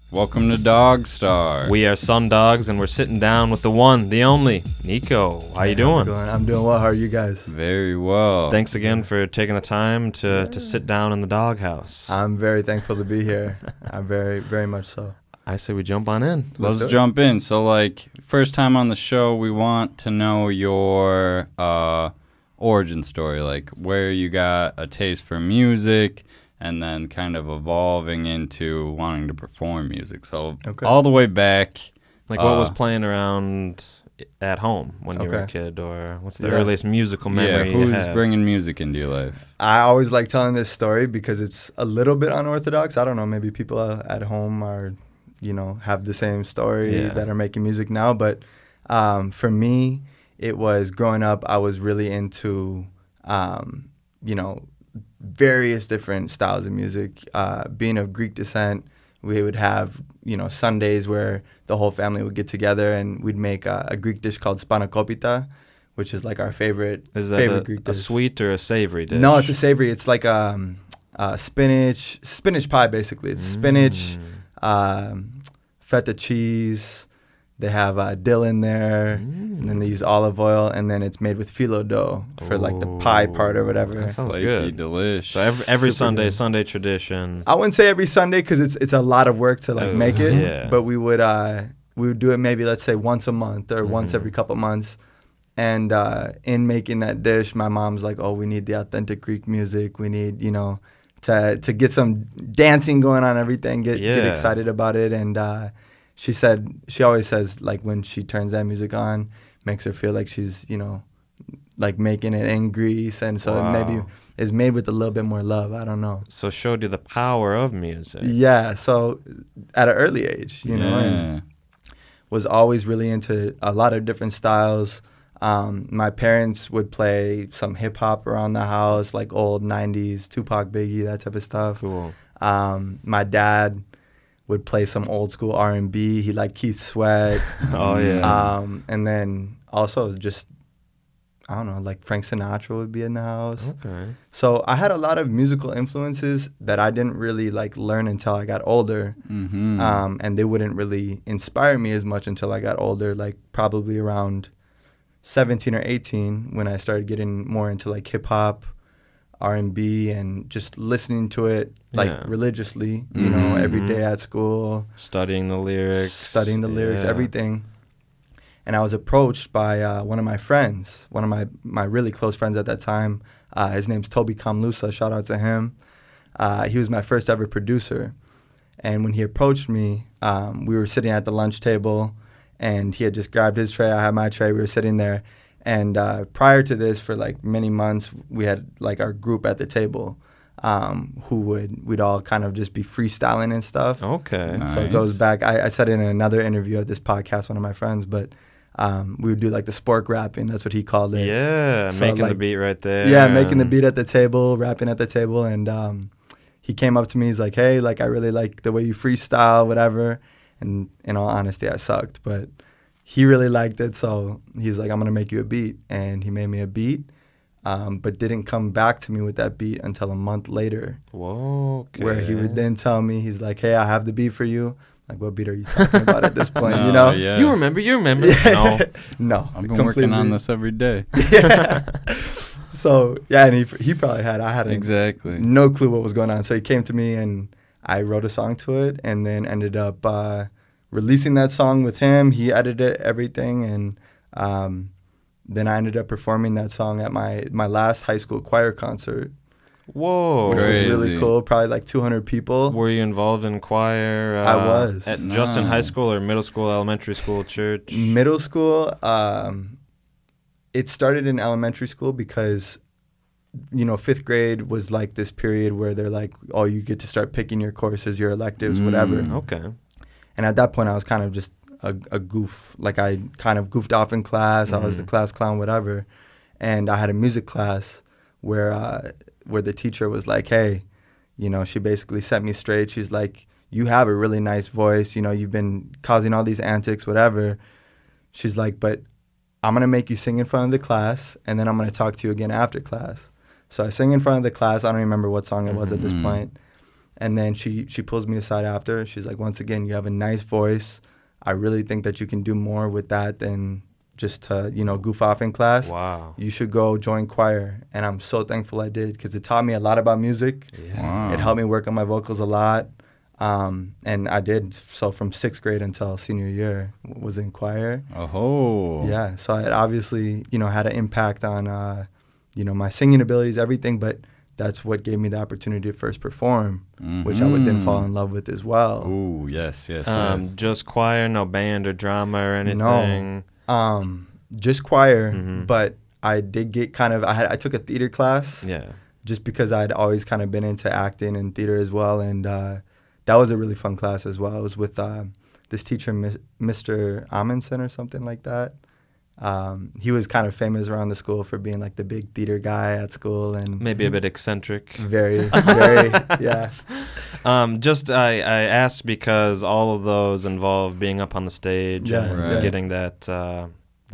Welcome to DogStar. We are Sun Dogs, and we're sitting down with the one, the only, NIKÅ. How you doing? I'm doing well. How are you guys? Very well. Thanks again for taking the time to sit down in the doghouse. I'm very thankful to be here. I'm very, very much so. I say we jump on in. Let's jump in. So, first time on the show, we want to know your origin story, like where you got a taste for music and then kind of evolving into wanting to perform music. So, all the way back. Like what was playing around at home when you were a kid, or what's the earliest musical memory you have? Who's bringing music into your life? I always like telling this story because it's a little bit unorthodox. I don't know, maybe people at home are, have the same story that are making music now. But for me, it was growing up, I was really into, various different styles of music. Being of Greek descent, we would have, Sundays where the whole family would get together and we'd make a Greek dish called spanakopita, which is like our favorite Is that Greek a dish. sweet or a savory dish? No, it's a savory. It's like spinach pie, basically. It's spinach, feta cheese. They have dill in there, and then they use olive oil, and then it's made with phyllo dough for like the pie part or whatever. That sounds Flaky, good. Delish. So every Super good. Sunday tradition. I wouldn't say every Sunday because it's a lot of work to make it. Yeah. But we would do it maybe, let's say, once a month or once every couple months. And in making that dish, my mom's like, "Oh, we need the authentic Greek music. We need, to get some dancing going on, everything. Get excited about it." And she always says, like, when she turns that music on, makes her feel like she's, like making it in Greece. And so it maybe is made with a little bit more love. I don't know. So it showed you the power of music. Yeah. So at an early age, and was always really into a lot of different styles. My parents would play some hip hop around the house, like old 90s, Tupac, Biggie, that type of stuff. Cool. My dad would play some old school R&B. He liked Keith Sweat. Oh, yeah. And then also just, I don't know, like Frank Sinatra would be in the house. Okay. So I had a lot of musical influences that I didn't really learn until I got older. Mm-hmm. And they wouldn't really inspire me as much until I got older, like probably around 17 or 18 when I started getting more into like hip hop, R&B, and just listening to it religiously, every day at school. Studying the lyrics, everything. And I was approached by one of my friends, one of my really close friends at that time. His name's Toby Kamlusa. Shout out to him. He was my first ever producer. And when he approached me, we were sitting at the lunch table, and he had just grabbed his tray. I had my tray. We were sitting there. And prior to this, for like many months, we had like our group at the table we'd all kind of just be freestyling and stuff. Okay. Nice. So it goes back. I said it in another interview at this podcast, one of my friends, but we would do like the spork rapping. That's what he called it. Yeah, So, making the beat right there. Yeah, making the beat at the table, rapping at the table. And he came up to me. He's like, "Hey, like I really like the way you freestyle, whatever." And in all honesty, I sucked, but he really liked it. So he's like, "I'm going to make you a beat." And he made me a beat, but didn't come back to me with that beat until a month later. Whoa, okay. Where he would then tell me, he's like, "Hey, I have the beat for you." Like, what beat are you talking about at this point, Yeah. You remember? Yeah. No. No. I've been working on this every day. Yeah. So, yeah, and he probably had. I had Exactly. no clue what was going on. So he came to me, and I wrote a song to it, and then ended up releasing that song with him. He edited everything, and then I ended up performing that song at my last high school choir concert. Whoa. Which Crazy. was really cool. Probably like 200 people. Were you involved in choir? I was. Just in high Nice. school or middle school, elementary school, church? Middle school, it started in elementary school because, fifth grade was like this period where they're like, "Oh, you get to start picking your courses, your electives, whatever." Okay. And at that point, I was kind of just a goof. Like, I kind of goofed off in class. I was the class clown, whatever. And I had a music class where the teacher was like, "Hey," she basically set me straight. She's like, "You have a really nice voice. You've been causing all these antics, whatever." She's like, "But I'm going to make you sing in front of the class, and then I'm going to talk to you again after class." So I sing in front of the class. I don't remember what song it was at this point. And then she pulls me aside after. She's like, once again, you have a nice voice. I really think that you can do more with that than just to, goof off in class. Wow. You should go join choir. And I'm so thankful I did because it taught me a lot about music. Yeah. Wow. It helped me work on my vocals a lot. And I did. So from 6th grade until senior year was in choir. Oh. Yeah. So it obviously, had an impact on, my singing abilities, everything. But that's what gave me the opportunity to first perform, which I would then fall in love with as well. Oh, yes. Just choir, no band or drama or anything? No, just choir, but I did get I took a theater class. Yeah. Just because I'd always kind of been into acting and theater as well, and that was a really fun class as well. I was with this teacher, Mr. Amundsen or something like that. He was kind of famous around the school for being like the big theater guy at school, and maybe a bit eccentric. Very, very, yeah. I asked because all of those involve being up on the stage and getting that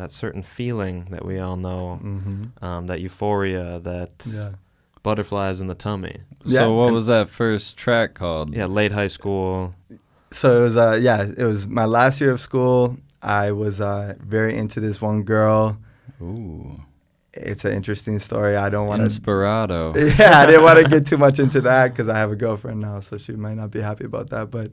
certain feeling that we all know, that euphoria, that butterflies in the tummy. So what was that first track called? Yeah, late high school. So it was it was my last year of school. I was very into this one girl. Ooh. It's an interesting story. I don't want to... Inspirado. Yeah, I didn't want to get too much into that because I have a girlfriend now, so she might not be happy about that. But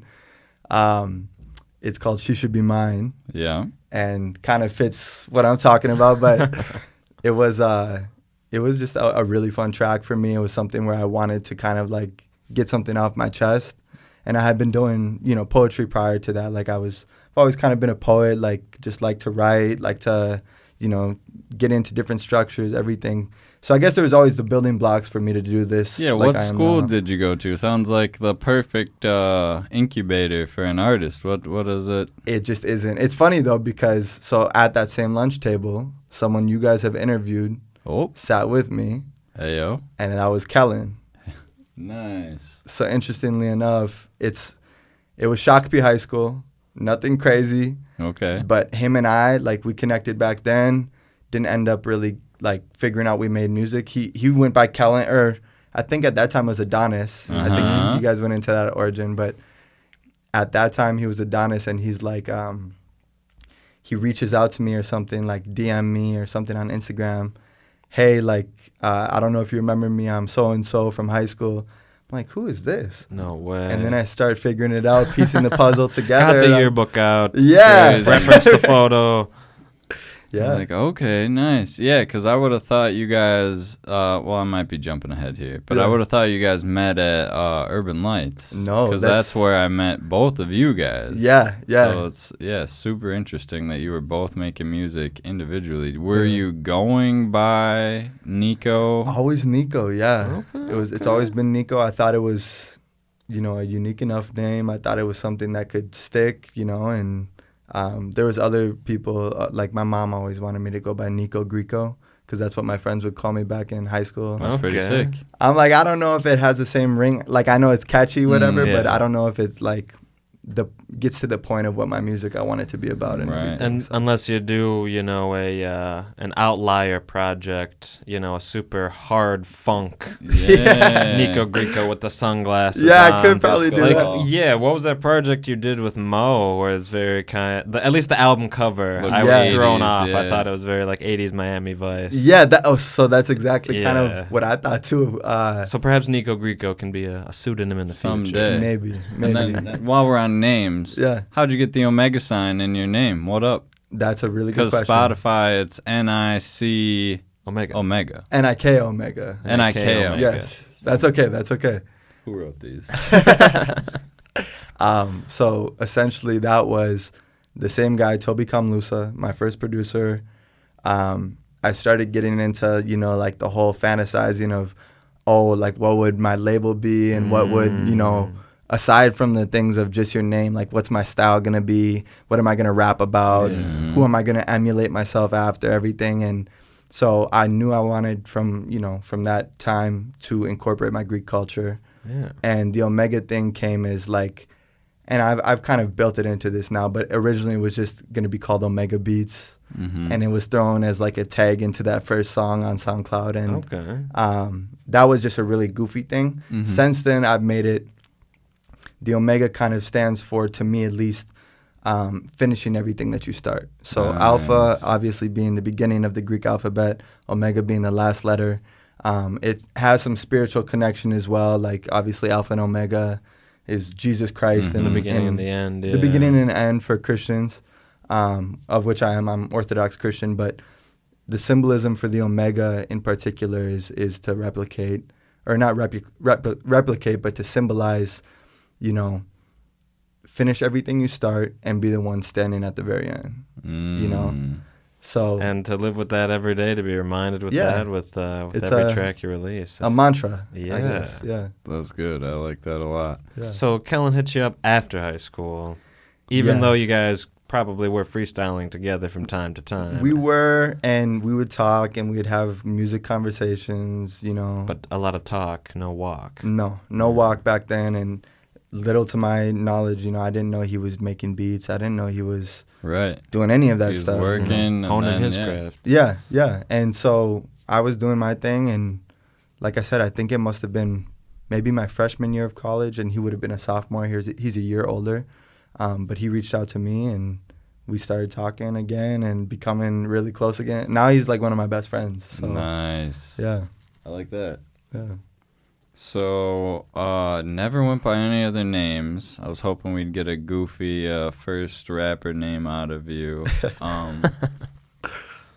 it's called She Should Be Mine. Yeah. And kind of fits what I'm talking about. But it was just a really fun track for me. It was something where I wanted to kind of like get something off my chest. And I had been doing, poetry prior to that. Like I've always kind of been a poet, like just like to write, like to, get into different structures, everything. So I guess there was always the building blocks for me to do this. Yeah, like what school did you go to? Sounds like the perfect incubator for an artist. What is it? It just isn't. It's funny though because so at that same lunch table, someone you guys have interviewed sat with me. Heyo. And that was Kellen. Nice. So interestingly enough, it was Shakopee High School. Nothing crazy. Okay. But him and I, like, we connected back then. Didn't end up really, like, figuring out we made music. He went by Kellen, or I think at that time it was Adonis. I think you guys went into that origin. But at that time he was Adonis, and he's like, he reaches out to me or something, like DM me or something on Instagram. Hey, like, I don't know if you remember me. I'm so-and-so from high school. I'm like, who is this? No way. And then I start figuring it out, piecing the puzzle together. Got the yearbook out. Yeah. Reference the photo. Yeah. Like, okay, nice. Yeah, because I would have thought you guys, I might be jumping ahead here, but I would have thought you guys met at Urban Lights. No. Because that's where I met both of you guys. Yeah. So it's, super interesting that you were both making music individually. Were you going by NIKÅ? Always NIKÅ, yeah. Okay, It's always been NIKÅ. I thought it was, a unique enough name. I thought it was something that could stick, and... there was other people, like my mom always wanted me to go by Nico Greco because that's what my friends would call me back in high school. That's pretty sick. I'm like, I don't know if it has the same ring. Like, I know it's catchy, whatever, but I don't know if it's like gets to the point of what my music I want it to be about. And unless you do, an outlier project, a super hard funk. Yeah. Nico Greco with the sunglasses. Yeah, on, I could probably do that. Yeah, what was that project you did with Mo where it's very at least the album cover, I was thrown off. I thought it was very like 80s Miami Vice. Yeah, so that's exactly kind of what I thought too. So perhaps Nico Greco can be a pseudonym in the someday. future. Maybe. And then, while we're on names, how'd you get the Omega sign in your name? What up? That's a really good question. Because Spotify, it's NIC Omega. NIKÅ Omega. NIKÅ Omega. Yes. That's okay. Who wrote these? So essentially that was the same guy, Toby Kamlusa, my first producer. I started getting into, like the whole fantasizing of, like what would my label be and what would, aside from the things of just your name, like what's my style going to be? What am I going to rap about? Who am I going to emulate myself after, everything? And so I knew I wanted from that time to incorporate my Greek culture. Yeah. And the Omega thing came as like, and I've kind of built it into this now, but originally it was just going to be called Omega Beats. And it was thrown as like a tag into that first song on SoundCloud. And that was just a really goofy thing. Since then, I've made it the Omega kind of stands for, to me at least, finishing everything that you start. So Alpha, obviously being the beginning of the Greek alphabet, Omega being the last letter. It has some spiritual connection as well. Like obviously Alpha and Omega is Jesus Christ. And the beginning and the end. Yeah. The beginning and end for Christians, of which I am. I'm Orthodox Christian, but the symbolism for the Omega in particular is to replicate, or not replicate, but to symbolize, you know, finish everything you start and be the one standing at the very end, you know? So and to live with that every day, to be reminded with that with every track you release. A mantra, yeah. I guess. Yeah. That's good. I like that a lot. Yeah. So Kellen hit you up after high school, even though you guys probably were freestyling together from time to time. We were, and we would talk, and we'd have music conversations, you know. But a lot of talk, no walk. No walk back then, and little to my knowledge, you know, I didn't know he was making beats. I didn't know he was doing any of that stuff. He was working, honing his craft. Yeah. And so I was doing my thing, and like I said, I think it must have been maybe my freshman year of college, and he would have been a sophomore. He's a year older, but he reached out to me, and we started talking again and becoming really close again. Now he's like one of my best friends. So. Nice. Yeah. I like that. Yeah. So, never went by any other names. I was hoping we'd get a goofy first rapper name out of you.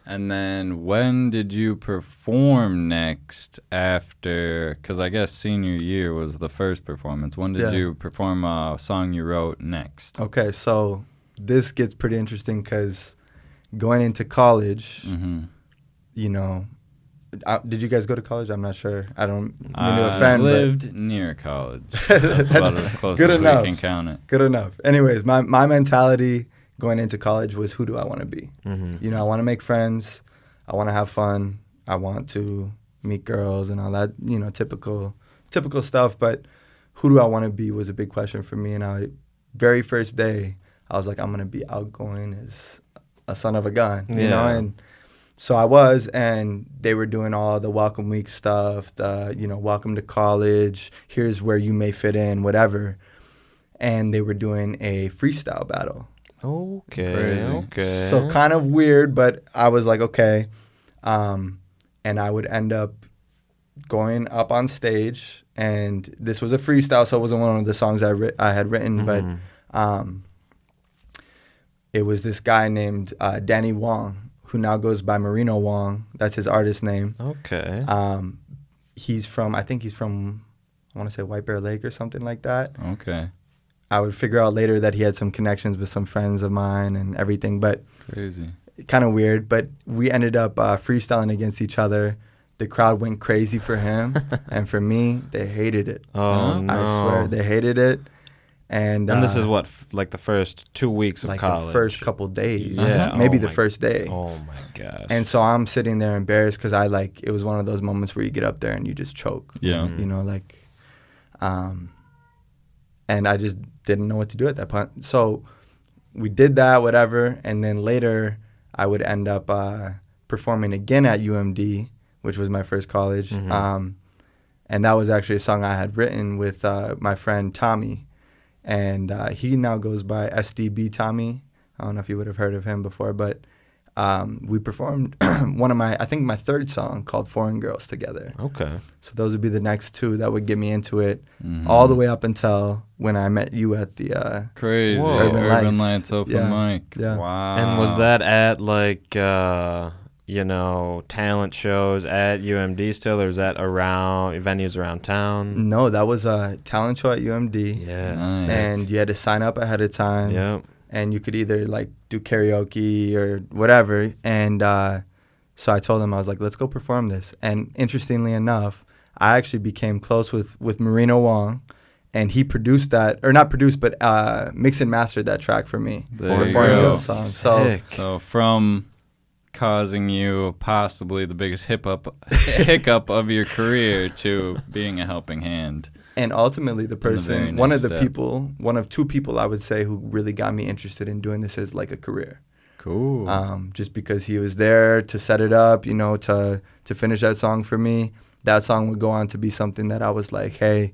And then when did you perform next after, because I guess senior year was the first performance. When did you perform a song you wrote next? Okay, so this gets pretty interesting because going into college, you know, did you guys go to college? I'm not sure. I don't mean to offend. I lived near college. That's about as close as we can count it. Good enough. Anyways, my mentality going into college was, who do I want to be? You know, I want to make friends. I want to have fun. I want to meet girls and all that, you know, typical stuff. But who do I want to be was a big question for me. And very first day, I was like, I'm going to be outgoing as a son of a gun, you know? And so I was, and they were doing all the welcome week stuff, the, you know, welcome to college, here's where you may fit in, whatever. And they were doing a freestyle battle. Okay. So kind of weird, but I was like, okay. And I would end up going up on stage, and this was a freestyle, so it wasn't one of the songs I had written, but it was this guy named Danny Wong, who now goes by Marino Wong. That's his artist name. Okay. He's from, I want to say White Bear Lake or something like that. Okay. I would figure out later that he had some connections with some friends of mine and everything, but crazy. Kind of weird. But we ended up freestyling against each other. The crowd went crazy for him, and for me, they hated it. Oh, no. I swear, they hated it. And this is what, like the first 2 weeks of like college? The first couple days. Yeah. Maybe the first day. Oh, my gosh. And so I'm sitting there embarrassed because it was one of those moments where you get up there and you just choke. Yeah. You know, like, and I just didn't know what to do at that point. So we did that, whatever, and then later I would end up performing again at UMD, which was my first college. And that was actually a song I had written with my friend Tommy. And he now goes by SDB Tommy. I don't know if you would have heard of him before, but we performed I think my third song called Foreign Girls together. Okay. So those would be the next two that would get me into it, all the way up until when I met you at the crazy Urban Lights open mic. Yeah. Wow. And was that at like you know, talent shows at UMD still, or is that around venues around town? No, that was a talent show at UMD. Yeah. Nice. And you had to sign up ahead of time. Yep. And you could either like do karaoke or whatever. And so I told him, I was like, let's go perform this. And interestingly enough, I actually became close with Marino Wong, and he produced that, or not produced, but mixed and mastered that track for me. There you Foreign go. Girls song. So from causing you possibly the biggest hiccup of your career to being a helping hand. And ultimately, the person, one of two people I would say who really got me interested in doing this as like a career. Cool. Just because he was there to set it up, you know, to finish that song for me. That song would go on to be something that I was like, hey,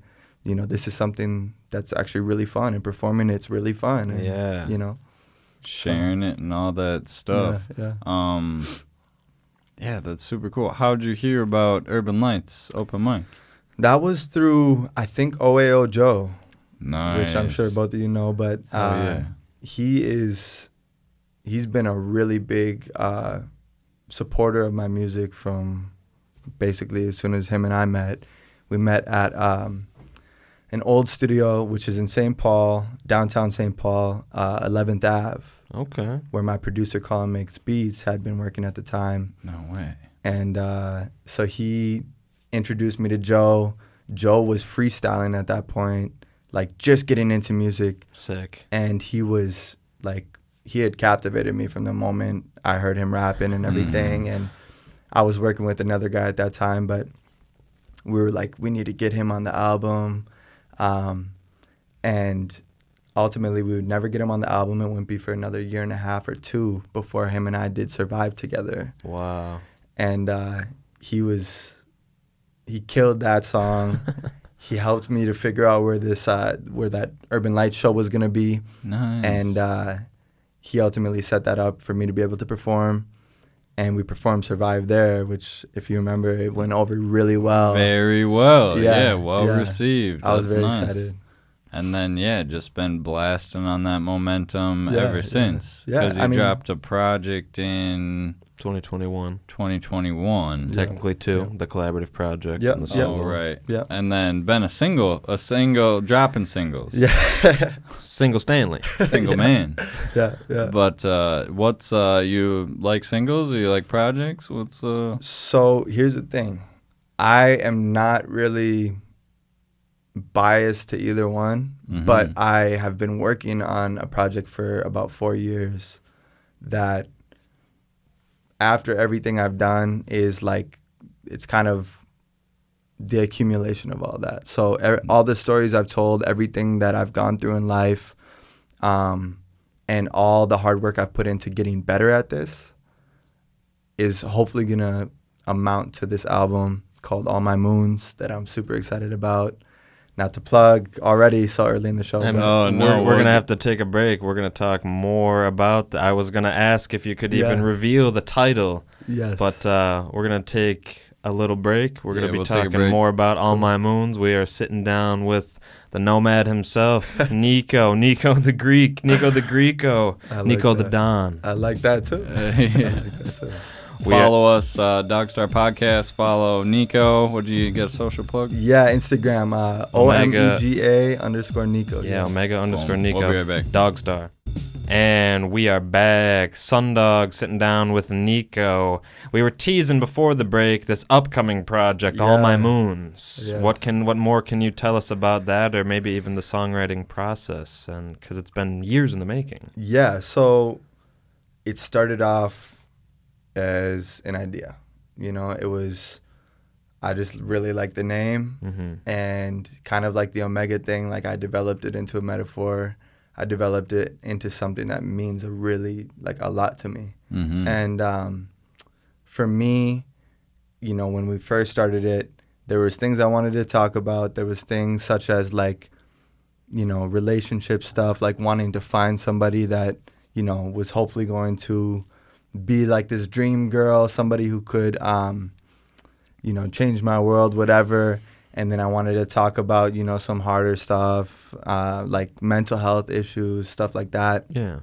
this is something that's actually really fun, and performing it's really fun. And, sharing it and all that stuff. Yeah, that's super cool. How'd you hear about Urban Lights open mic? That was through, I think, OAO Joe. Nice. Which I'm sure both of you know, but he's been a really big supporter of my music from basically as soon as him and I met. We met at an old studio, which is in St. Paul, downtown St. Paul, 11th Ave. Okay. Where my producer, Colin Makes Beats, had been working at the time. No way. And so he introduced me to Joe. Joe was freestyling at that point, like just getting into music. Sick. And he was like, he had captivated me from the moment I heard him rapping and everything. And I was working with another guy at that time, but we were like, we need to get him on the album. And ultimately, we would never get him on the album. It wouldn't be for another 1.5 or 2 years before him and I did Survive together. Wow. And he killed that song. He helped me to figure out where that Urban Lights show was going to be. Nice. And he ultimately set that up for me to be able to perform. And we performed Survive there, which, if you remember, it went over really well. Very well. Yeah, well received. I was very nice. excited. And then, just been blasting on that momentum ever since. Yeah. Because you dropped a project in 2021. 2021. Technically two, the collaborative project. Yeah. And the solo. Oh, right. Yeah. And then been a single, dropping singles. Yeah. Single Stanley. Single man. Yeah. But what's, you like singles or you like projects? What's, So here's the thing. I am not really biased to either one, but I have been working on a project for about 4 years that after everything I've done is like, it's kind of the accumulation of all that. So all the stories I've told, everything that I've gone through in life, and all the hard work I've put into getting better at this is hopefully going to amount to this album called All My Moons that I'm super excited about. Not to plug already so early in the show. We're going to have to take a break. We're going to talk more about I was going to ask if you could even reveal the title. Yes. But we're going to take a little break. We're going to be talking more about All My Moons. We are sitting down with the nomad himself, NIKÅ the Greek, NIKÅ the Greeko, NIKÅ the Don. I like that too. Follow us, DogStar Podcast. Follow NIKÅ. What do you get a social plug? Yeah, Instagram, OMEGA_NIKÅ. Yeah, Omega_NIKÅ. We'll be right back. DogStar. And we are back. Sundog sitting down with NIKÅ. We were teasing before the break this upcoming project, All My Moons. Yes. What more can you tell us about that, or maybe even the songwriting process? And because it's been years in the making. Yeah, so it started off as an idea. I just really liked the name, and kind of like the Omega thing, like I developed it into a metaphor. I developed it into something that means a lot to me. And for me, when we first started it, there was things I wanted to talk about. There was things such as relationship stuff, like wanting to find somebody that, was hopefully going to be like this dream girl, somebody who could, change my world, whatever. And then I wanted to talk about, some harder stuff, like mental health issues, stuff like that. Yeah.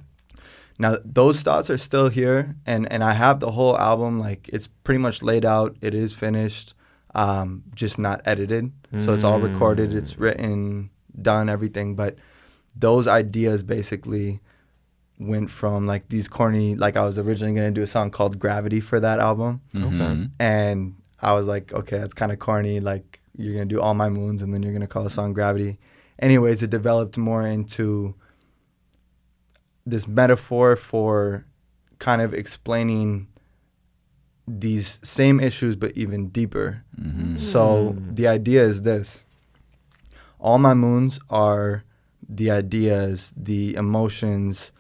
Now, those thoughts are still here, and I have the whole album, like, it's pretty much laid out. It is finished, just not edited. So it's all recorded, it's written, done, everything. But those ideas basically went from, like, these corny, like, I was originally going to do a song called Gravity for that album. Okay. And I was like, okay, that's kind of corny, like, you're going to do All My Moons, and then you're going to call the song Gravity. Anyways, it developed more into this metaphor for kind of explaining these same issues, but even deeper. So the idea is this. All my moons are the ideas, the emotions,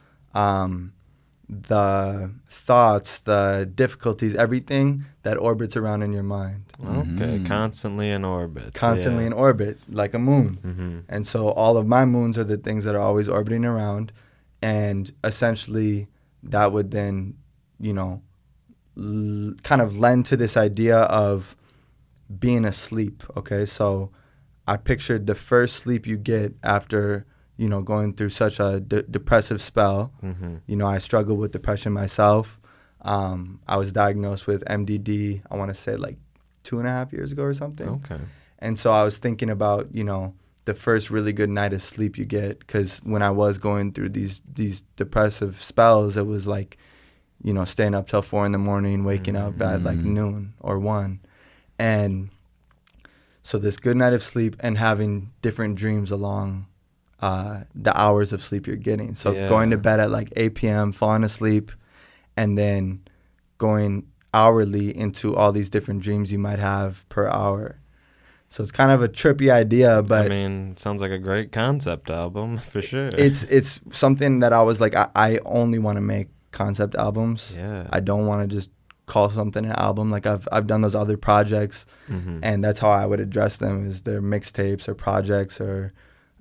the thoughts, the difficulties, everything that orbits around in your mind. Okay, constantly in orbit. Constantly in orbit, like a moon. And so all of my moons are the things that are always orbiting around. And essentially that would then, you know, kind of lend to this idea of being asleep, okay? So I pictured the first sleep you get after, you know, going through such a depressive spell. You know, I struggled with depression myself. I was diagnosed with MDD, I want to say like 2.5 years ago or something. Okay. And so I was thinking about, you know, the first really good night of sleep you get, because when I was going through these depressive spells, it was like, you know, staying up till 4 a.m, waking up at like noon or 1. And so this good night of sleep and having different dreams along the hours of sleep you're getting. So going to bed at like 8 p.m., falling asleep, and then going hourly into all these different dreams you might have per hour. So it's kind of a trippy idea, but I mean, sounds like a great concept album for sure. It's something that I was like, I only want to make concept albums. Yeah. I don't want to just call something an album. Like I've done those other projects, and that's how I would address them, is they're mixtapes or projects or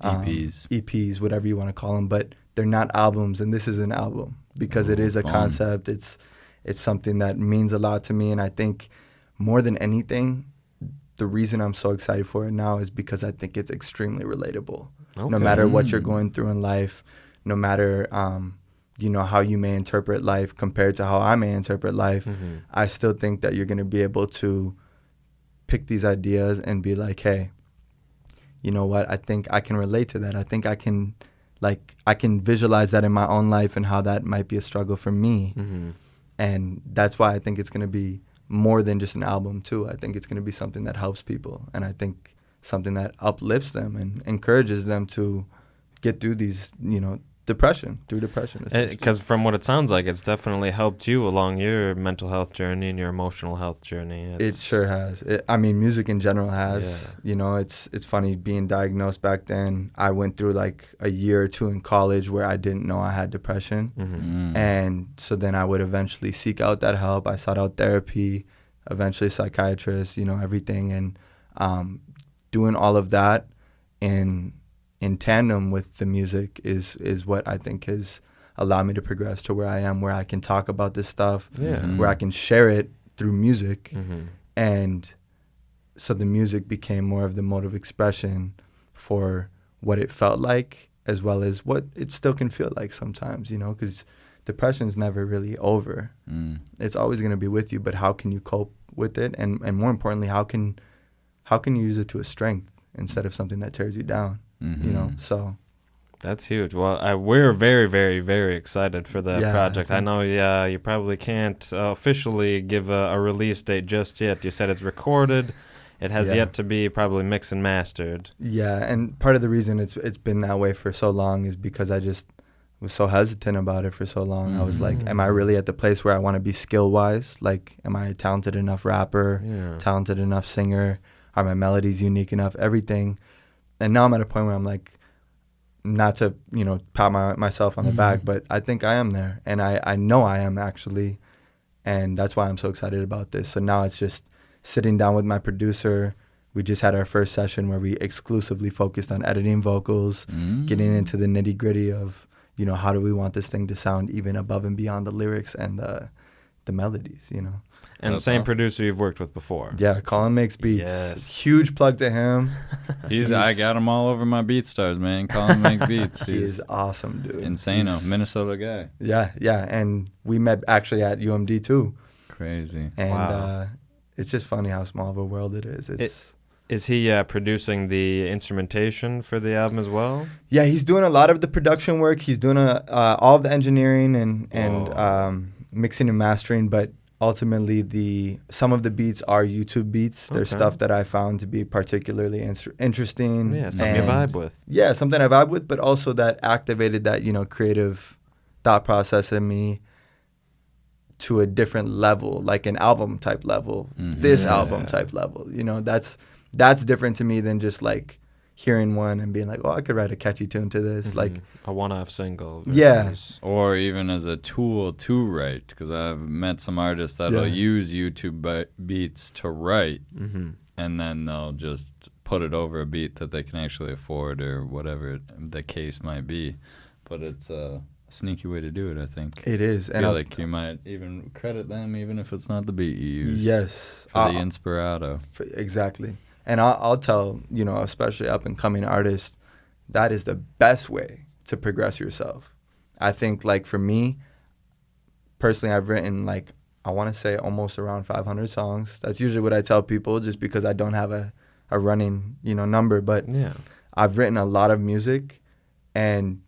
EPs, whatever you want to call them. But they're not albums, and this is an album because it is a concept. It's something that means a lot to me, and I think more than anything, the reason I'm so excited for it now is because I think it's extremely relatable. Okay. No matter what you're going through in life, no matter you know, how you may interpret life compared to how I may interpret life, I still think that you're going to be able to pick these ideas and be like, hey, you know what? I think I can relate to that. I think I can visualize that in my own life and how that might be a struggle for me. And that's why I think it's going to be more than just an album too. I think it's going to be something that helps people, and I think something that uplifts them and encourages them to get through these, you know, depression. Because from what it sounds like, it's definitely helped you along your mental health journey and your emotional health journey. It sure has. I mean, music in general has. Yeah. You know, it's funny being diagnosed back then. I went through like a year or two in college where I didn't know I had depression. And so then I would eventually seek out that help. I sought out therapy, eventually psychiatrist, you know, everything. And doing all of that in tandem with the music is what I think has allowed me to progress to where I am, where I can talk about this stuff, where I can share it through music. And so the music became more of the mode of expression for what it felt like, as well as what it still can feel like sometimes, you know, because depression's never really over. It's always going to be with you, but how can you cope with it? And more importantly, how can you use it to a strength instead of something that tears you down? You know, so that's huge. Well, we're very, very, very excited for the project. I know, you probably can't officially give a release date just yet. You said it's recorded. It has yet to be probably mixed and mastered. Yeah, and part of the reason it's been that way for so long is because I just was so hesitant about it for so long. I was like, am I really at the place where I want to be skill-wise? Like, am I a talented enough rapper, talented enough singer? Are my melodies unique enough? Everything. And now I'm at a point where I'm like, not to, you know, pat myself on the back, but I think I am there. And I know I am, actually. And that's why I'm so excited about this. So now it's just sitting down with my producer. We just had our first session where we exclusively focused on editing vocals, getting into the nitty gritty of, you know, how do we want this thing to sound even above and beyond the lyrics and the melodies, you know. And the same producer you've worked with before. Yeah, Colin makes beats. Yes. Huge plug to him. I got him all over my BeatStars, man. Colin makes beats. He's awesome, dude. Insano. Minnesota guy. Yeah. And we met actually at UMD too. Crazy. And it's just funny how small of a world it is. Is he producing the instrumentation for the album as well? Yeah, he's doing a lot of the production work. He's doing all of the engineering and mixing and mastering, but ultimately some of the beats are YouTube beats. They're stuff that I found to be particularly interesting. Yeah, something you vibe with. Yeah, something I vibe with, but also that activated that, you know, creative thought process in me to a different level, like an album type level, this album type level. You know, that's different to me than just like, hearing one and being like, oh, I could write a catchy tune to this. Like a one-off single. Yeah. Or even as a tool to write, because I've met some artists that'll use YouTube beats to write, and then they'll just put it over a beat that they can actually afford or whatever the case might be. But it's a sneaky way to do it, I think. It is. I feel like you might even credit them even if it's not the beat you used. Yes. For the inspirato. Exactly. And I'll tell, especially up-and-coming artists, that is the best way to progress yourself. I think, like, for me, personally, I've written, like, I want to say almost around 500 songs. That's usually what I tell people just because I don't have a running, number. But I've written a lot of music and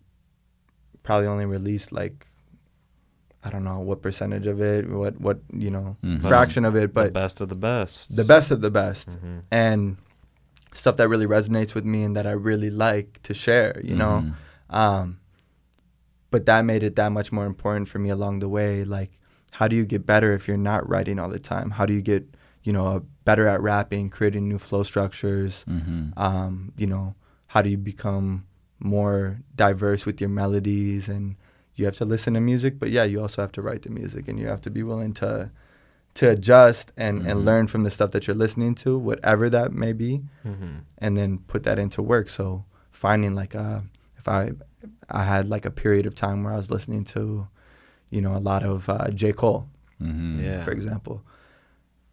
probably only released, like, I don't know what percentage of it, what fraction of it, but the best of the best. The best of the best. And stuff that really resonates with me and that I really like to share, but that made it that much more important for me along the way. Like, how do you get better if you're not writing all the time? How do you get, better at rapping, creating new flow structures? How do you become more diverse with your melodies? And you have to listen to music, but you also have to write the music, and you have to be willing to adjust and learn from the stuff that you're listening to, whatever that may be, and then put that into work. So finding, like, if I had, like, a period of time where I was listening to, a lot of J. Cole, for example,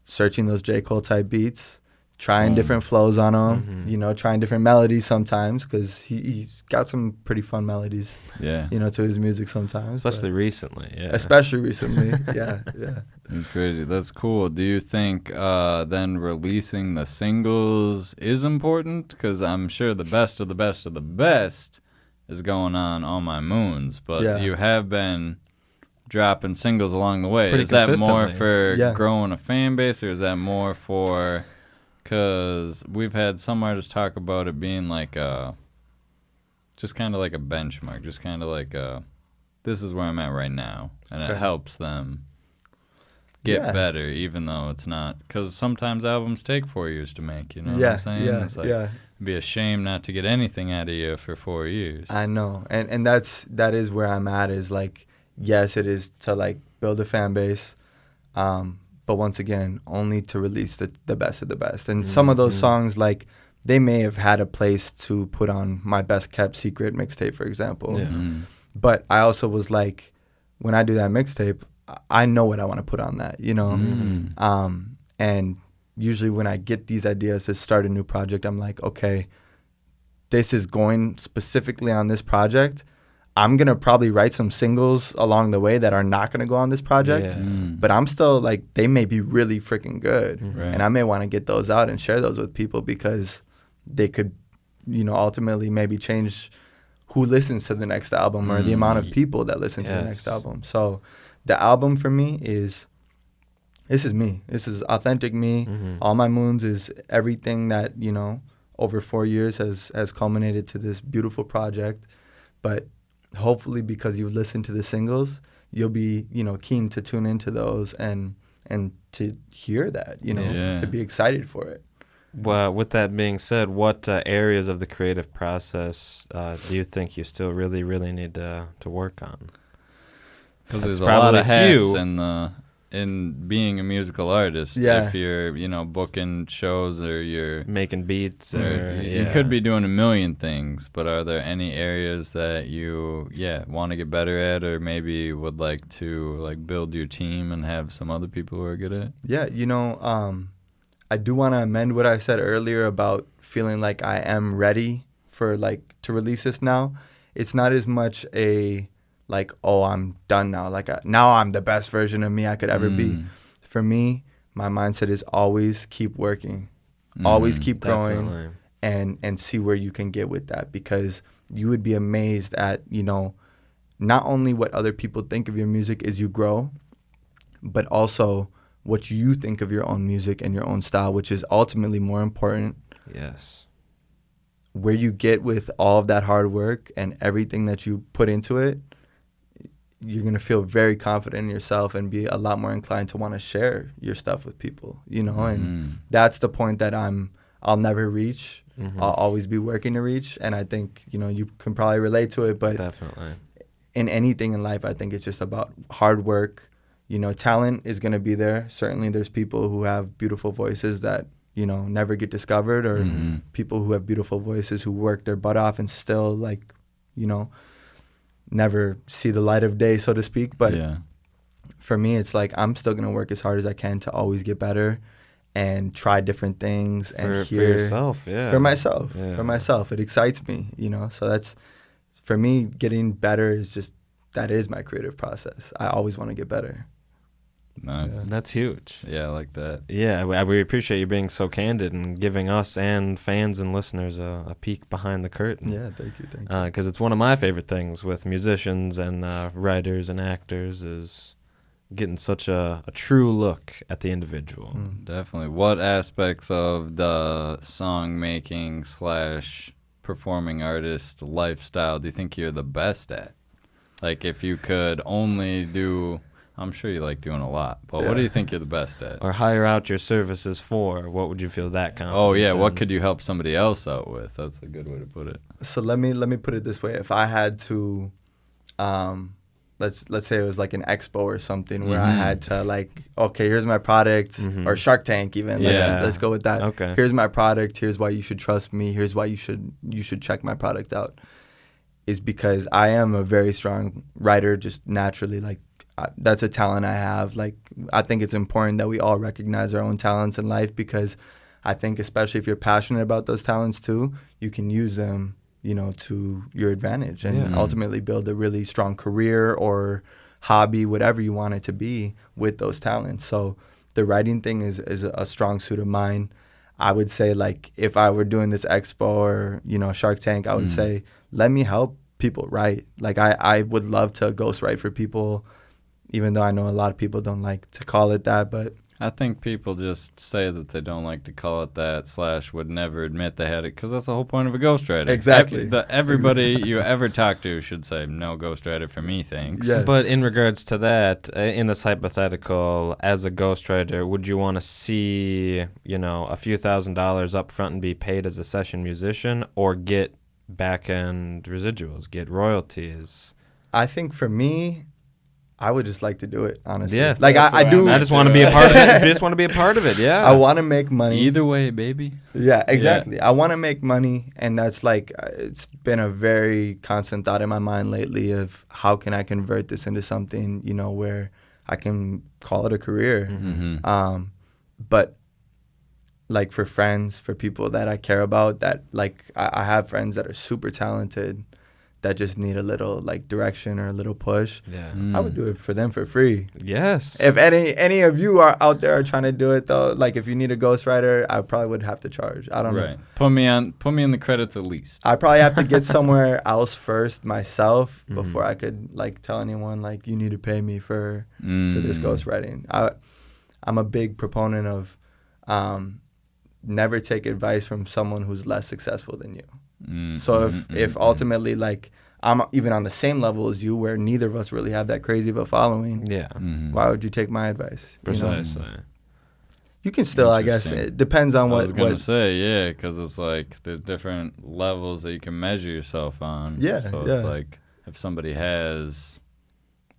searching those J. Cole type beats, trying different flows on them, trying different melodies sometimes, because he's got some pretty fun melodies, to his music sometimes. Especially recently, Especially recently, yeah. It's crazy. That's cool. Do you think then releasing the singles is important? Because I'm sure the best of the best of the best is going on All My Moons, but you have been dropping singles along the way. Is that more for growing a fan base, or is that more for... Because we've had some artists talk about it being like just kind of like a benchmark, just kind of like this is where I'm at right now, and it helps them get better, even though it's not. Because sometimes albums take 4 years to make, you know what I'm saying? It's like, it'd be a shame not to get anything out of you for 4 years. I know, and that is where I'm at, is like, yes, it is to, like, build a fan base, but once again, only to release the best of the best. And some of those songs, like, they may have had a place to put on my best kept secret mixtape, for example. But I also was like, when I do that mixtape, I know what I want to put on that, and usually when I get these ideas to start a new project, I'm like, okay, this is going specifically on this project. I'm going to probably write some singles along the way that are not going to go on this project, but I'm still, like, they may be really freaking good. And I may want to get those out and share those with people, because they could, ultimately maybe change who listens to the next album or the amount of people that listen to the next album. So the album for me this is me. This is authentic me. All My Moons is everything that, over 4 years has culminated to this beautiful project. But hopefully, because you've listened to the singles, you'll be, keen to tune into those and to hear that, to be excited for it. Well, with that being said, what areas of the creative process do you think you still really, really need to work on? Because there's a lot of hats in being a musical artist. If you're, booking shows or you're making beats, you could be doing a million things, but are there any areas that you want to get better at, or maybe would like to, like, build your team and have some other people who are good at? I do want to amend what I said earlier about feeling like I am ready for, like, to release this now. It's not as much a, like, oh, I'm done now. Like, now I'm the best version of me I could ever be. For me, my mindset is always keep working, always keep growing, and see where you can get with that, because you would be amazed at, not only what other people think of your music as you grow, but also what you think of your own music and your own style, which is ultimately more important. Yes. Where you get with all of that hard work and everything that you put into it, you're going to feel very confident in yourself and be a lot more inclined to want to share your stuff with people, and that's the point that I'll never reach, I'll always be working to reach. And I think, you can probably relate to it, but definitely in anything in life, I think it's just about hard work. Talent is going to be there. Certainly there's people who have beautiful voices that, never get discovered, or people who have beautiful voices who work their butt off and still never see the light of day, so to speak. But for me, it's like I'm still going to work as hard as I can to always get better and try different things and for yourself, for myself. It excites me, so that's, for me, getting better that is my creative process. I always want to get better. Nice. That's huge. Yeah, I like that. Yeah, we appreciate you being so candid and giving us and fans and listeners a peek behind the curtain. Yeah, thank you. Because it's one of my favorite things with musicians and writers and actors is getting such a true look at the individual. Definitely. What aspects of the song making / performing artist lifestyle do you think you're the best at? Like, if you could only do... I'm sure you like doing a lot, but what do you think you're the best at? Or hire out your services for, what would you feel that confident Oh, yeah, in? what could you help somebody else out with? That's a good way to put it. So let me put it this way. If I had to, let's say it was like an expo or something where I had to okay, here's my product, or Shark Tank even. Let's go with that. Okay. Here's my product. Here's why you should trust me. Here's why you should check my product out. Is because I am a very strong writer, just naturally. That's a talent I have. I think it's important that we all recognize our own talents in life, because I think especially if you're passionate about those talents too, you can use them, to your advantage and ultimately build a really strong career or hobby, whatever you want it to be, with those talents. So the writing thing is a strong suit of mine. I would say, if I were doing this expo or, Shark Tank, I would say, let me help people write. I would love to ghostwrite for people, even though I know a lot of people don't like to call it that, but... I think people just say that they don't like to call it that / would never admit they had it, because that's the whole point of a ghostwriter. Exactly. Everybody you ever talk to should say, no ghostwriter for me, thanks. Yes. But in regards to that, in this hypothetical, as a ghostwriter, would you want to see, a few $1,000s up front and be paid as a session musician, or get back-end residuals, get royalties? I think for me, I would just like to do it, honestly. Yeah. I do. I just want to be a part of it. I just want to be a part of it, yeah. I want to make money. Either way, baby. Yeah, exactly. Yeah. I want to make money, and that's it's been a very constant thought in my mind lately of how can I convert this into something, where I can call it a career. But for friends, for people that I care about, that I have friends that are super talented, that just need a little direction or a little push. Yeah. I would do it for them for free. Yes. If any of you are out there trying to do it though, if you need a ghostwriter, I probably would have to charge. I don't know. Put me in the credits at least. I probably have to get somewhere else first myself before I could tell anyone you need to pay me for this ghostwriting. I'm a big proponent of never take advice from someone who's less successful than you. So if ultimately I'm even on the same level as you, where neither of us really have that crazy of a following, why would you take my advice? Precisely. You can still, I guess, it depends on what... I was going to say, yeah, because it's there's different levels that you can measure yourself on. Yeah, So it's if somebody has,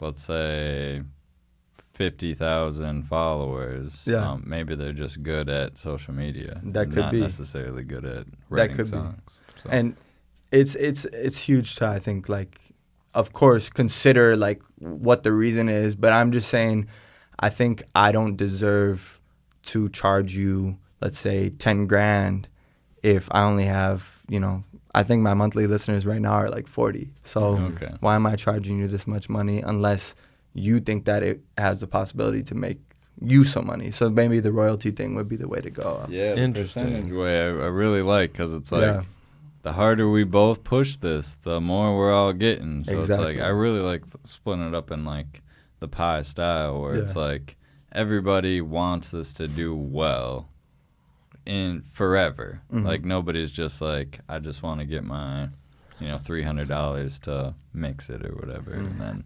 let's say, 50,000 followers, maybe they're just good at social media. That could be. Not necessarily good at writing songs. So. And it's huge to, I think, of course, consider what the reason is, but I'm just saying, I think I don't deserve to charge you, let's say, 10 grand if I only have, I think my monthly listeners right now are 40. So why am I charging you this much money unless you think that it has the possibility to make you some money? So maybe the royalty thing would be the way to go. Yeah, the percentage way I really like, because it's the harder we both push this, the more we're all getting. So exactly. It's I really like splitting it up in the pie style, where it's everybody wants this to do well in forever. Nobody's just I just want to get my $300 to mix it or whatever, and then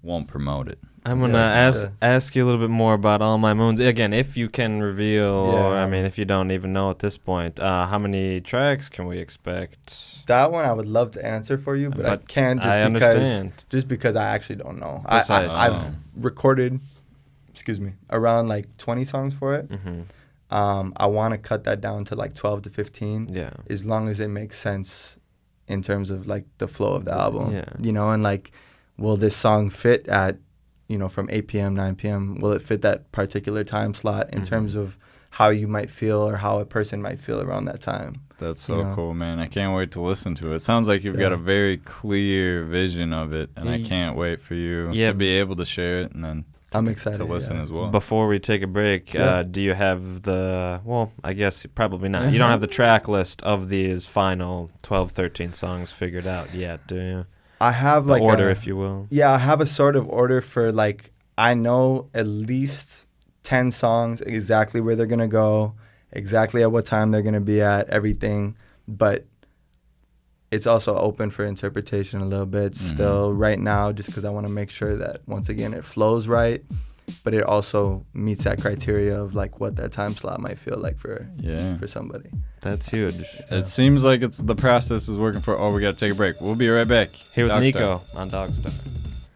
won't promote it. I'm going to ask you a little bit more about All My Moons. Again, if you can reveal, or I mean, if you don't even know at this point, how many tracks can we expect? That one I would love to answer for you, but I can't just because I actually don't know. I've recorded, around like 20 songs for it. Mm-hmm. I want to cut that down to like 12 to 15, as long as it makes sense in terms of like the flow of the album, you know, and like, will this song fit at, you know, from 8 p.m., 9 p.m., will it fit that particular time slot in terms of how you might feel or how a person might feel around that time? That's so cool, man. I can't wait to listen to it. Sounds like you've got a very clear vision of it, and I can't wait for you to be able to share it and then I'm excited to listen as well. Before we take a break, do you have I guess probably not. You don't have the track list of these final 12, 13 songs figured out yet, do you? I have the order, if you will. Yeah, I have a sort of order for like, I know at least 10 songs, exactly where they're going to go, exactly at what time they're going to be at, everything. But it's also open for interpretation a little bit still right now, just because I want to make sure that, once again, it flows right, but it also meets that criteria of like what that time slot might feel like for somebody. That's huge. It seems like the process is working for. Oh, we got to take a break. We'll be right back. Here with NIKΩ on DogStar.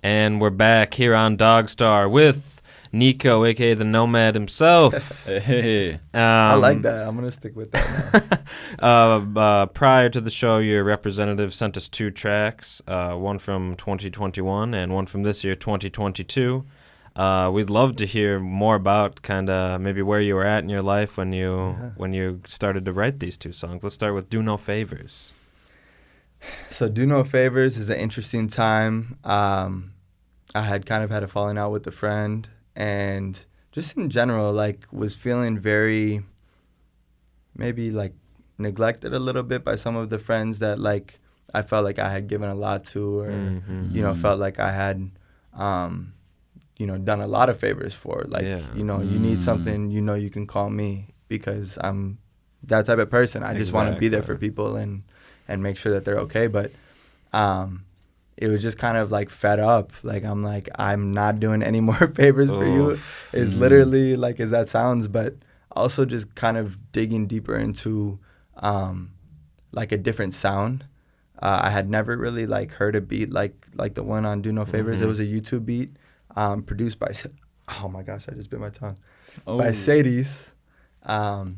And we're back here on DogStar with NIKÅ, a.k.a. the Nomad himself. Hey. I like that. I'm going to stick with that now. Prior to the show, your representative sent us 2 tracks, one from 2021 and one from this year, 2022. We'd love to hear more about kind of maybe where you were at in your life when you started to write these 2 songs. Let's start with Do No Favors. So Do No Favors is an interesting time. I had kind of had a falling out with a friend, and just in general, like, was feeling very maybe like neglected a little bit by some of the friends that like I felt like I had given a lot to, or you know, felt like I had you know, done a lot of favors for. Like, you know, you need something, you know, you can call me, because I'm that type of person. I just want to be there for people and make sure that they're okay. But it was just kind of like fed up. Like, I'm not doing any more favors for you. It's literally like, as that sounds, but also just kind of digging deeper into like a different sound. I had never really like heard a beat like the one on Do No Favors. It was a YouTube beat. Produced by, oh my gosh, I just bit my tongue, by Sadie's. And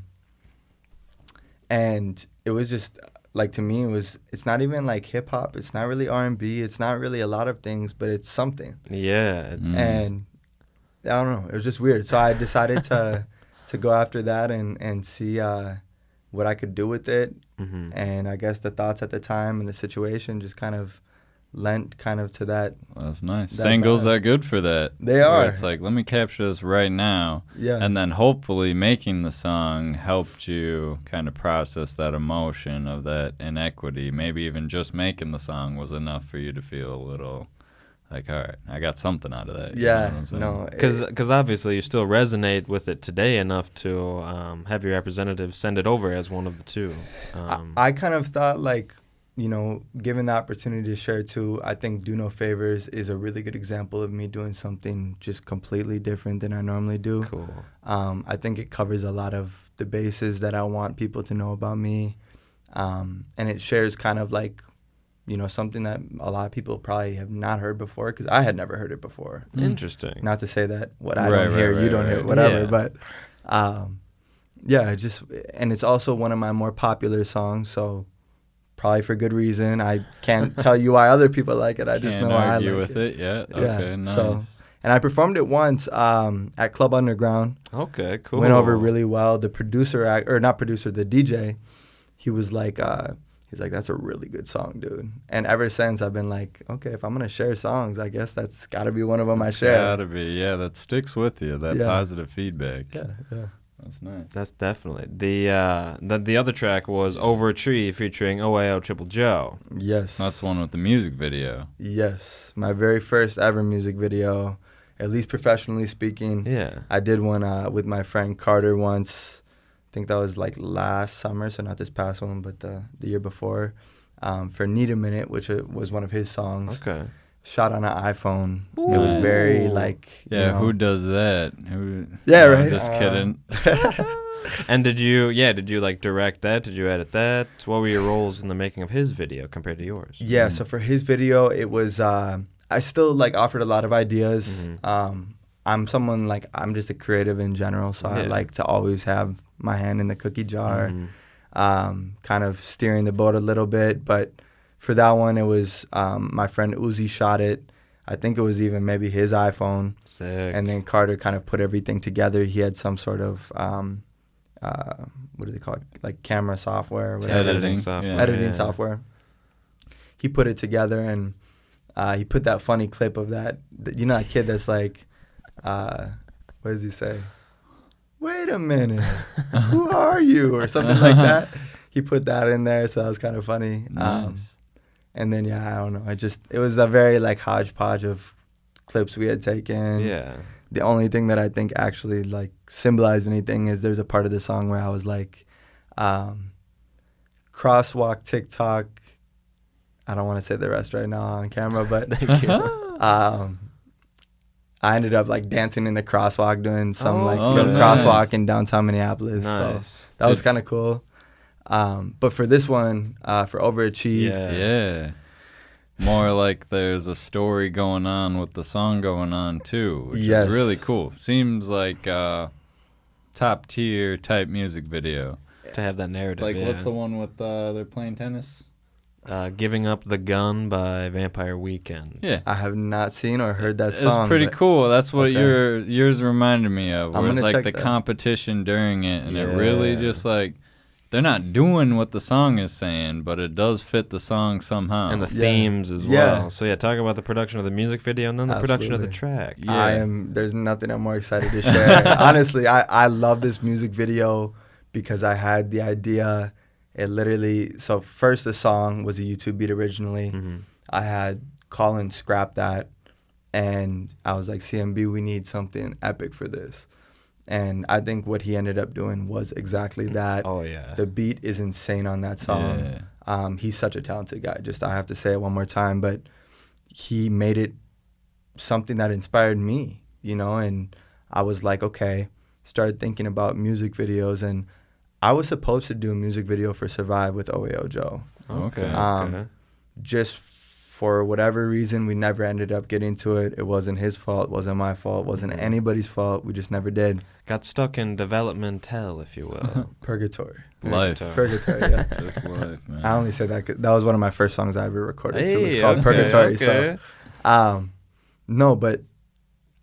it was just, like, to me, it's not even like hip hop, it's not really R&B, it's not really a lot of things, but it's something. Yeah. And I don't know, it was just weird. So I decided to go after that and see what I could do with it. And I guess the thoughts at the time and the situation just kind of lent kind of to that. Well, that's nice. Singles are good for that. They are. It's like, let me capture this right now. Yeah. And then hopefully making the song helped you kind of process that emotion of that inequity. Maybe even just making the song was enough for you to feel a little like, all right, I got something out of that. Yeah, no. Because obviously you still resonate with it today enough to have your representative send it over as one of the 2. I kind of thought, like, you know, given the opportunity to share too, I think Do No Favors is a really good example of me doing something just completely different than I normally do. Cool. I think it covers a lot of the bases that I want people to know about me. And it shares kind of like, you know, something that a lot of people probably have not heard before, because I had never heard it before. Interesting. Not to say that what I don't hear, you don't hear, whatever. But yeah, and it's also one of my more popular songs, so probably for good reason. I can't tell you why other people like it. I just know I like it. Can't argue with it. Yeah. Okay, nice. So, and I performed it once at Club Underground. Okay, cool. Went over really well. The the DJ, he was like, he's like, that's a really good song, dude. And ever since, I've been like, okay, if I'm going to share songs, I guess that's got to be one of them I share. Got to be, yeah. That sticks with you, that positive feedback. Yeah. That's nice. That's definitely. The other track was Over a Tree featuring OAO Triple Joe. Yes. That's the one with the music video. Yes. My very first ever music video, at least professionally speaking. Yeah. I did one with my friend Carter once. I think that was like last summer, so not this past one, but the year before, for Need a Minute, which was one of his songs. Okay. shot on an iPhone. Ooh. It was very Nice. like Who does that? Who? Yeah, No, right. Just kidding. And did you like direct that? Did you edit that? What were your roles in the making of his video compared to yours? Yeah, so for his video, it was I still like offered a lot of ideas. I'm someone like I'm just a creative in general, so I like to always have my hand in the cookie jar, kind of steering the boat a little bit. But for that one, it was my friend Uzi shot it. I think it was even maybe his iPhone. Sick. And then Carter kind of put everything together. He had some sort of what do they call it? Like camera software, or whatever. Editing software. Editing software. He put it together, and he put that funny clip of that kid that's like, what does he say? Wait a minute, who are you? Or something like that. He put that in there, so that was kind of funny. Nice. And then, I don't know. It was a very like hodgepodge of clips we had taken. Yeah. The only thing that I think actually like symbolized anything is there's a part of the song where I was like, crosswalk TikTok. I don't want to say the rest right now on camera, but Thank you. I ended up like dancing in the crosswalk doing some nice. crosswalk in downtown Minneapolis. Nice. So that was kind of cool. But for this one, for Overachieve, Yeah. More like there's a story going on with the song going on too, which Yes. is really cool. Seems like top tier type music video. To have that narrative. Like yeah. what's the one with they're playing tennis? Giving Up the Gun by Vampire Weekend. Yeah. I have not seen or heard that song. It's pretty but cool. That's what Okay. yours reminded me of. I'm Where it's gonna like check the that. competition during it, and it really Yeah. just like they're not doing what the song is saying, but it does fit the song somehow. And the Yeah. themes as Yeah. well. So talk about the production of the music video and then the production of the track. Yeah. There's nothing I'm more excited to share. Honestly, I love this music video because I had the idea. It literally, so first the song was a YouTube beat originally. Mm-hmm. I had Colin scrap that, and I was like, CMB, we need something epic for this. And I think what he ended up doing was exactly that. Oh, yeah. The beat is insane on that song. Yeah. He's such a talented guy. Just, I have to say it one more time, but he made it something that inspired me, and I was like, okay, started thinking about music videos, and I was supposed to do a music video for Survive with OAO Joe. Okay. Um, Just for whatever reason, we never ended up getting to it. It wasn't his fault. It wasn't my fault. It wasn't anybody's fault. We just never did. Got stuck in development hell, if you will. Purgatory. Life. Purgatory, yeah. Just life, man. I only say that 'cause that was one of my first songs I ever recorded, too. It's Hey, called okay, Purgatory. okay. So, no, but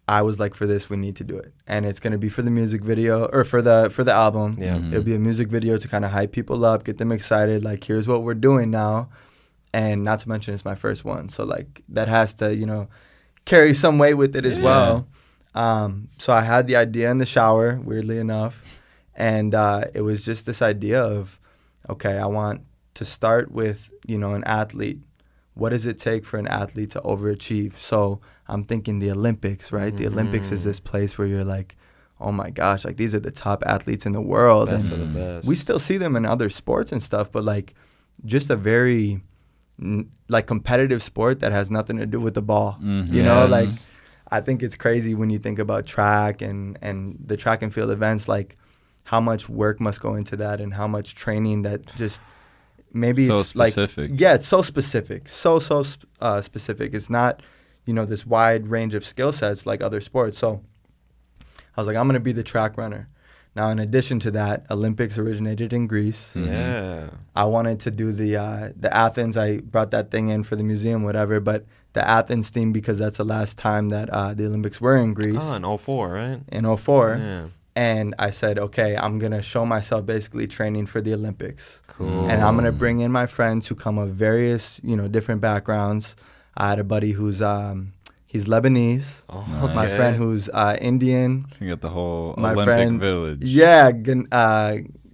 I was like, for this, we need to do it. And it's going to be for the music video, or for the album. Yeah. Mhm. It'll be a music video to kind of hype people up, get them excited. Like, here's what we're doing now. And not to mention, it's my first one. So, like, that has to, carry some weight with it as well. So I had the idea in the shower, weirdly enough. And it was just this idea of, okay, I want to start with, an athlete. What does it take for an athlete to overachieve? So I'm thinking the Olympics, right? The Olympics is this place where you're like, oh my gosh, like these are the top athletes in the world. Best And of the best. we still see them in other sports and stuff, but like just a very like competitive sport that has nothing to do with the ball. Mhm. You know, Yes. like I think it's crazy when you think about track and the track and field events, like how much work must go into that and how much training that just maybe So it's like specific. yeah, it's so specific, so specific. It's not this wide range of skill sets like other sports. So I was like, I'm gonna be the track runner. Now, in addition to that, Olympics originated in Greece. Yeah. I wanted to do the Athens. I brought that thing in for the museum, whatever. But the Athens theme because that's the last time that the Olympics were in Greece. Oh, in 04, right? In 04. Yeah. And I said, okay, I'm going to show myself basically training for the Olympics. Cool. And I'm going to bring in my friends who come of various, different backgrounds. I had a buddy who's he's Lebanese. Oh, Nice. My friend who's Indian. So you got the whole My Olympic friend- village. Yeah,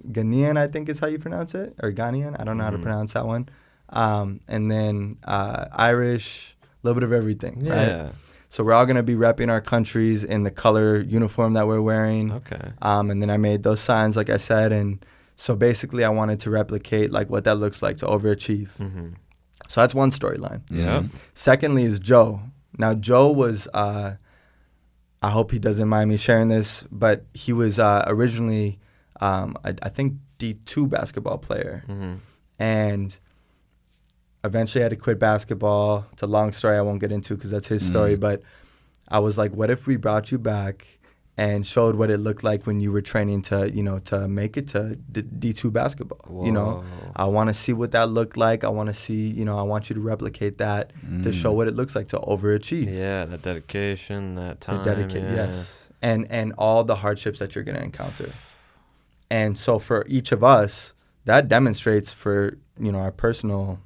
Ghanaian, I think is how you pronounce it. Or Ghanaian. I don't know how to pronounce that one. And then Irish, a little bit of everything, right? Yeah. So we're all going to be repping our countries in the color uniform that we're wearing. Okay. And then I made those signs, like I said. And so basically I wanted to replicate like what that looks like to overachieve. Mm-hmm. So that's one storyline. Yeah. Secondly is Joe. Now, Joe was, I hope he doesn't mind me sharing this, but he was originally, I think, D2 basketball player. And eventually had to quit basketball. It's a long story I won't get into because that's his story. But I was like, what if we brought you back and showed what it looked like when you were training to, to make it to D2 basketball? Whoa. I want to see what that looked like. I want to see, I want you to replicate that to show what it looks like to overachieve. Yeah, that dedication, that time. Yes. And all the hardships that you're going to encounter. And so for each of us, that demonstrates for, our personal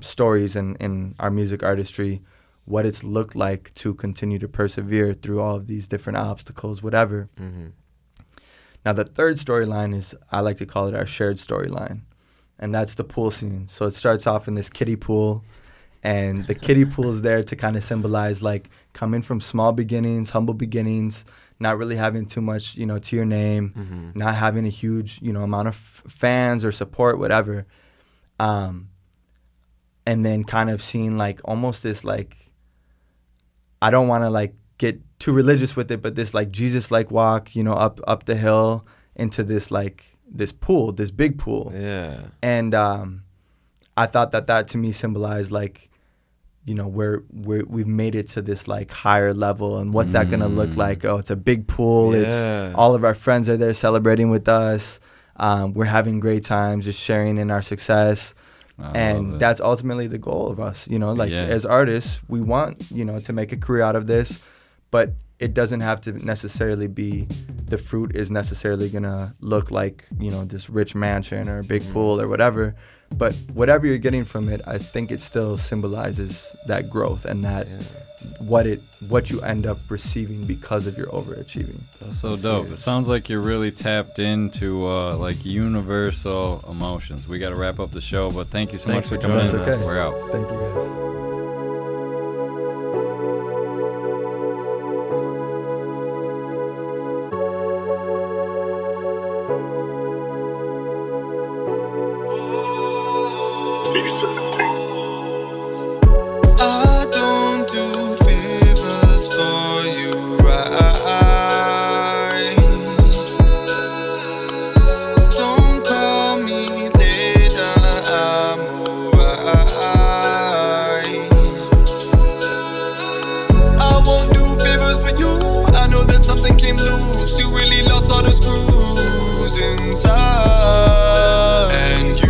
stories in our music artistry, what it's looked like to continue to persevere through all of these different obstacles, whatever. Now, the third storyline is, I like to call it our shared storyline, and that's the pool scene. So it starts off in this kiddie pool, and the kiddie pool is there to kind of symbolize, like, coming from small beginnings, humble beginnings, not really having too much, to your name, not having a huge, amount of fans or support, whatever. And then kind of seeing, like, almost this, like, I don't want to, like, get too religious with it, but this, like, Jesus-like walk, up the hill into this, like, this pool, this big pool. Yeah. And I thought that to me symbolized, like, we've made it to this, like, higher level, and what's that going to look like? Oh, it's a big pool. Yeah. It's all of our friends are there celebrating with us. We're having great times, just sharing in our success. And that's ultimately the goal of us, as artists, we want, to make a career out of this, but it doesn't have to necessarily be, the fruit is necessarily going to look like, this rich mansion or a big pool or whatever. But whatever you're getting from it, I think it still symbolizes that growth and that what you end up receiving because of your overachieving. That's so dope. It sounds like you're really tapped into like universal emotions. We got to wrap up the show, but thank you so much for coming in. Okay. We're out. Thank you, guys. I don't do favors for you, right? Don't call me later, I'm alright. I won't do favors for you. I know that something came loose. You really lost all the screws inside. And you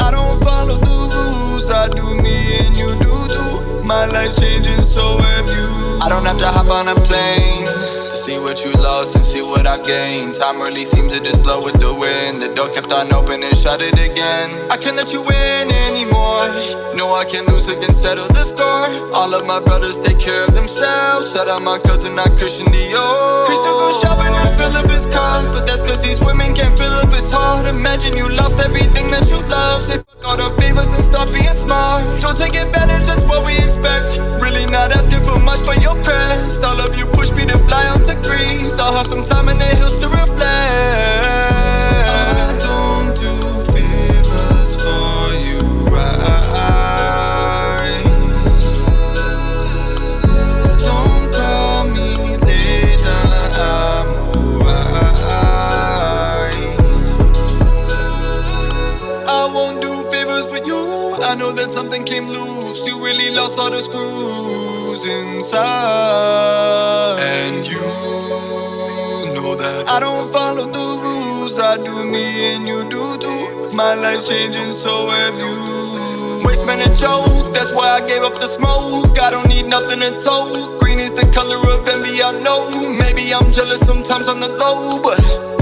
I don't follow the rules, I do me and you do too. My life changing, so have you. I don't have to hop on a plane to see what you lost and see what I've gained. Time really seems to just blow with the wind. The door kept on open and shut it again. I can't let you win anymore. No, I can't lose, I can settle the score. All of my brothers take care of themselves. Shout out my cousin, not Christian Dior. Chris still go shopping and fill up his car, but that's cause these women can't fill up his heart. Imagine you lost everything that you love. Say fuck all the favors and stop being smart. Don't take advantage, that's what we expect. Really not asking for much, but you're pressed. All of you push me to fly out to Greece. I'll have some time in the hills to reflect. I don't do favors for you, right? Don't call me later, I'm alright. I won't do favors for you. I know that something came loose. You really lost all the screws inside. And you know that I don't follow the rules. I do me and you do too. My life changing, so have you. Wasteman and joke, that's why I gave up the smoke. I don't need nothing to tote. Green is the color of envy, I know. Maybe I'm jealous sometimes on the low, but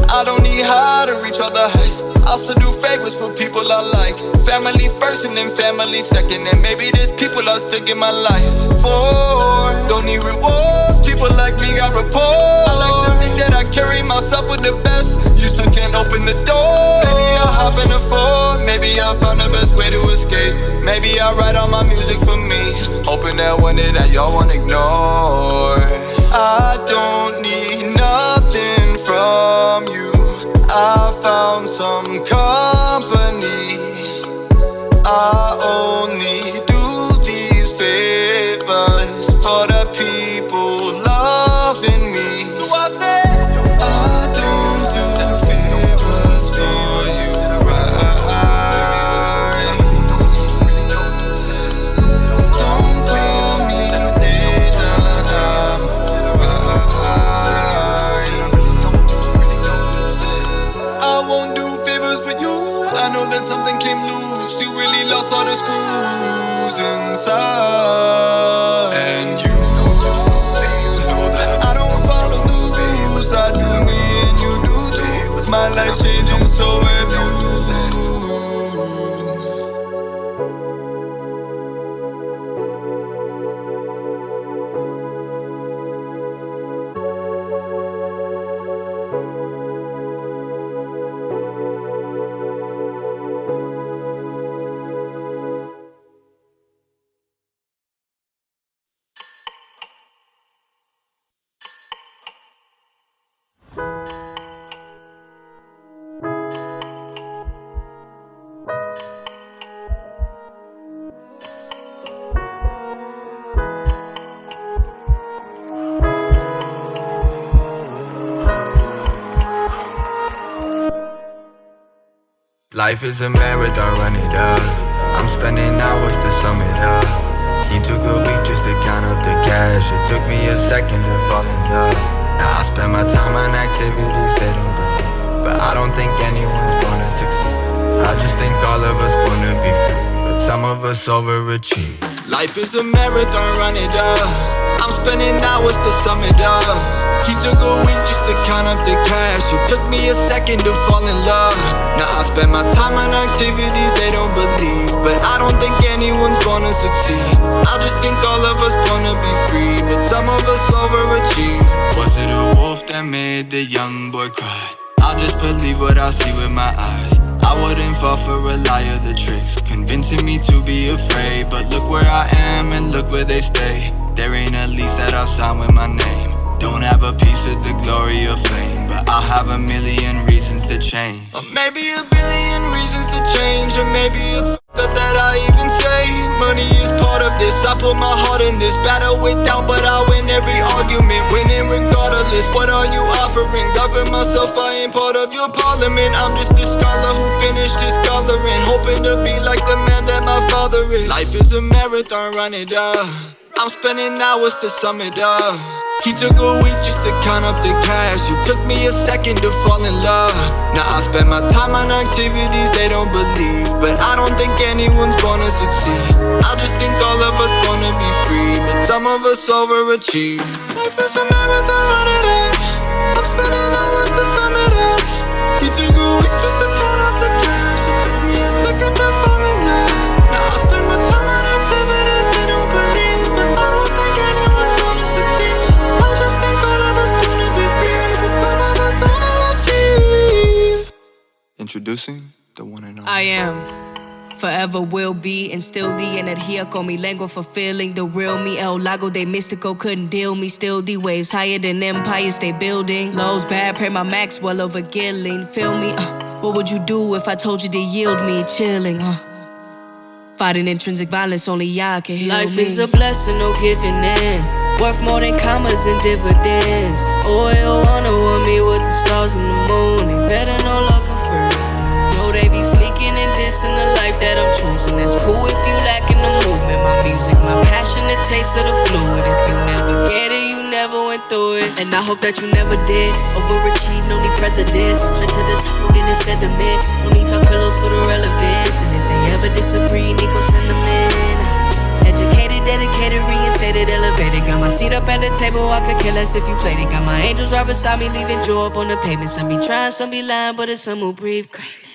I don't need high to reach all the heights. I'll still do favors for people I like. Family first and then family second. And maybe there's people I'll still give my life for. Don't need rewards, people like me got rapport. I like to think that I carry myself with the best. You still can't open the door. Maybe I'll hop in the Ford. Maybe I'll find the best way to escape. Maybe I'll write all my music for me, hoping that one day that y'all won't ignore. I don't need nothing from you. I found some company. I only do these favors for the people loving me. So I say, I don't do favors for you, right? Don't call me later, I'm right. I won't do favors for you. I know that something came loose. You really lost all the screws inside. And you know that I don't follow the rules. I do me and you do too. My life changing, so have you. Life is a marathon, run it up. I'm spending hours to sum it up. He took a week just to count up the cash. It took me a second to fall in love. Now I spend my time on activities they don't believe, but I don't think anyone's gonna succeed. I just think all of us wanna be free, but some of us overachieve. Life is a marathon, run it up. I'm spending hours to sum it up. He took a week just to count up the cash. It took me a second to fall in love. Now I spend my time on activities they don't believe, but I don't think anyone's gonna succeed. I just think all of us wanna be free, but some of us overachieve. Was it a wolf that made the young boy cry? I'll just believe what I see with my eyes. I wouldn't fall for a lie of the tricks, convincing me to be afraid. But look where I am and look where they stay. There ain't a lease that I've signed with my name. Don't have a piece of the glory of fame, but I'll have a million reasons to change. Or maybe a billion reasons to change. Or maybe it's up that I even say money is part of this. I put my heart in this battle with doubt, but I win every argument, winning regardless. What are you offering? Govern myself, I ain't part of your parliament. I'm just a scholar who finished his coloring, hoping to be like the man that my father is. Life is a marathon, run it up. I'm spending hours to sum it up. He took a week just to count up the cash. It took me a second to fall in love. Now I spend my time on activities they don't believe, but I don't think anyone's gonna succeed. I just think all of us wanna be free, but some of us overachieve. Life is a marathon, run it up. I'm spending hours to sum it up. He took a week just to count up the cash. It took me a second to fall in love. Now I spend my time on activities they don't believe, but I don't think anyone's gonna succeed. I just think all of us wanna be free, but some of us overachieve. Introducing the one and only. I am, forever will be, and still the energía con mi lengua fulfilling the real me. El Lago de Mystico couldn't deal me. Still the waves higher than empires they building. Lows bad, pray my Maxwell over Gilling. Feel me? What would you do if I told you to yield me? Chilling, fighting intrinsic violence, only y'all can heal Life me. is a blessing, no giving in. Worth more than commas and dividends. Oh, you wanna with me with the stars and the moon. They better no luck or friends. Know they be sneaking and dissing the life that I'm choosing. That's cool if you lacking the movement. My music, my passion, the taste of the fluid. If you never get it, you never went through it. And I hope that you never did. Overachieve, no need precedence. Straight to the top, then it's sentiment. No need talk pillows for the relevance. And if they ever disagree, NIKΩ send them in. Educated, dedicated, reinstated, elevated. Got my seat up at the table, I could care less if you played it. Got my angels right beside me, leaving joy up on the pavement. Some be trying, some be lying, but it's some who breathe greatness.